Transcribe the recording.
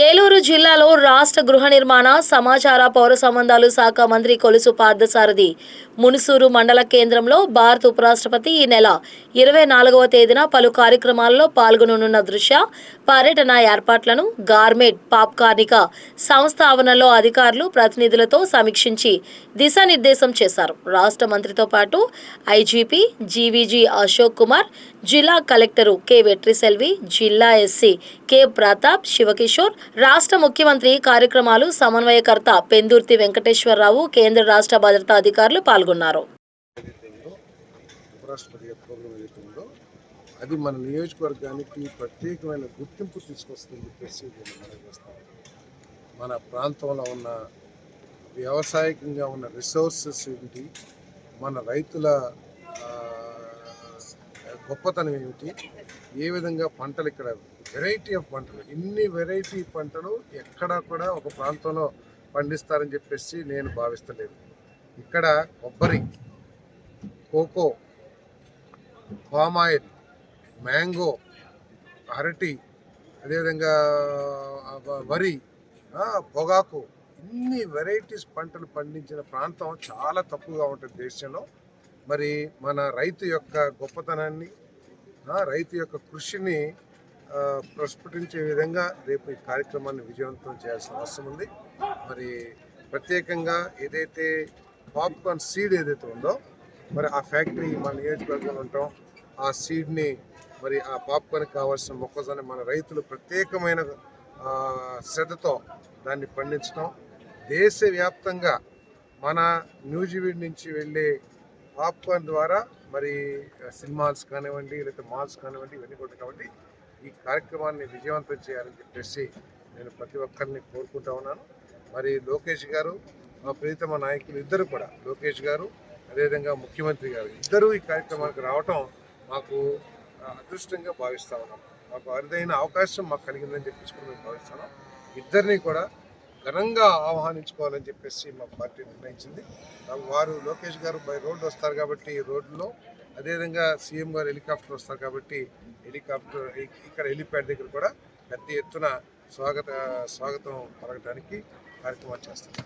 ఏలూరు జిల్లాలో రాష్ట్ర గృహ నిర్మాణ సమాచార పౌర సంబంధాలు శాఖ మంత్రి కొలుసు పార్థసారథి మునుసూరు మండల కేంద్రంలో భారత ఉపరాష్ట్రపతి ఈ నెల 24వ తేదీన పలు కార్యక్రమాల్లో పాల్గొననున్న దృష్ట్యా పర్యటన ఏర్పాట్లను గార్మెంట్ పాప్కార్నిక సంస్థ ఆవరణలో అధికారులు ప్రతినిధులతో సమీక్షించి దిశానిర్దేశం చేశారు. రాష్ట్ర మంత్రితో పాటు ఐజీపీ జీవీజీ అశోక్ కుమార్, జిల్లా కలెక్టరు కె వెట్రిసెల్వి, జిల్లా ఎస్సీ కె ప్రతాప్, శివకిషోర్, రాష్ట్ర ముఖ్యమంత్రి కార్యక్రమాలు సమన్వయకర్త పెందుర్తి వెంకటేశ్వరరావు, కేంద్ర రాష్ట్ర భద్రతా అధికారులు పాల్గొన్నారు. అది మన నియోజకవర్గానికి ప్రత్యేకమైన గుర్తింపు తీసుకొస్తుంది. మన ప్రాంతంలో ఉన్న వ్యవసాయకంగా ఉన్న రిసోర్సెస్ ఏంటి, మన రైతుల గొప్పతనం ఏమిటి, ఏ విధంగా పంటలు ఇక్కడ వెరైటీ ఆఫ్ పంటలు, ఇన్ని వెరైటీ పంటలు ఎక్కడా కూడా ఒక ప్రాంతంలో పండిస్తారని చెప్పేసి నేను భావిస్తలేదు. ఇక్కడ కొబ్బరి, కోకో, పామ్ ఆయిల్, మ్యాంగో, అరటి, అదేవిధంగా వరి, పొగాకు, ఇన్ని వెరైటీస్ పంటలు పండించిన ప్రాంతం చాలా తక్కువగా ఉంటుంది దేశంలో. మరి మన రైతు యొక్క గొప్పతనాన్ని, రైతు యొక్క కృషిని ప్రస్ఫుటించే విధంగా రేపు ఈ కార్యక్రమాన్ని విజయవంతం చేయాల్సిన అవసరం ఉంది. మరి ప్రత్యేకంగా ఏదైతే పాప్కార్న్ సీడ్ ఏదైతే ఉందో, మరి ఆ ఫ్యాక్టరీ మన నియోజకవర్గంలో ఉంటాం, ఆ సీడ్ని మరి ఆ పాప్కార్న్కి కావాల్సిన మొక్కజొన్న మన రైతులు ప్రత్యేకమైన శ్రద్ధతో దాన్ని పండించడం, దేశవ్యాప్తంగా మన న్యూజివీడ్ నుంచి వెళ్ళే పాప్కార్న్ ద్వారా మరి సినిమాల్స్ కానివ్వండి, లేకపోతే మాల్స్ కానివ్వండి, ఇవన్నీ కూడా కాబట్టి ఈ కార్యక్రమాన్ని విజయవంతం చేయాలని చెప్పేసి నేను ప్రతి ఒక్కరిని కోరుకుంటా ఉన్నాను. మరి లోకేష్ గారు, మా ప్రియతమ నాయకులు ఇద్దరు కూడా, లోకేష్ గారు అదేవిధంగా ముఖ్యమంత్రి గారు ఇద్దరూ ఈ కార్యక్రమానికి రావటం మాకు అదృష్టంగా భావిస్తూ ఉన్నాం. మాకు అరుదైన అవకాశం మాకు కలిగిందని చెప్పేసి కూడా మేము భావిస్తున్నాం. ఇద్దరిని కూడా ఘనంగా ఆహ్వానించుకోవాలని చెప్పేసి మా పార్టీ నిర్ణయించింది. వారు లోకేష్ గారు బై రోడ్డు వస్తారు కాబట్టి రోడ్డులో, అదేవిధంగా సీఎం గారు హెలికాప్టర్ వస్తారు కాబట్టి హెలికాప్టర్ ఇక్కడ హెలిప్యాడ్ దగ్గర కూడా పెద్ద ఎత్తున స్వాగతం పలకడానికి కార్యక్రమాలు చేస్తారు.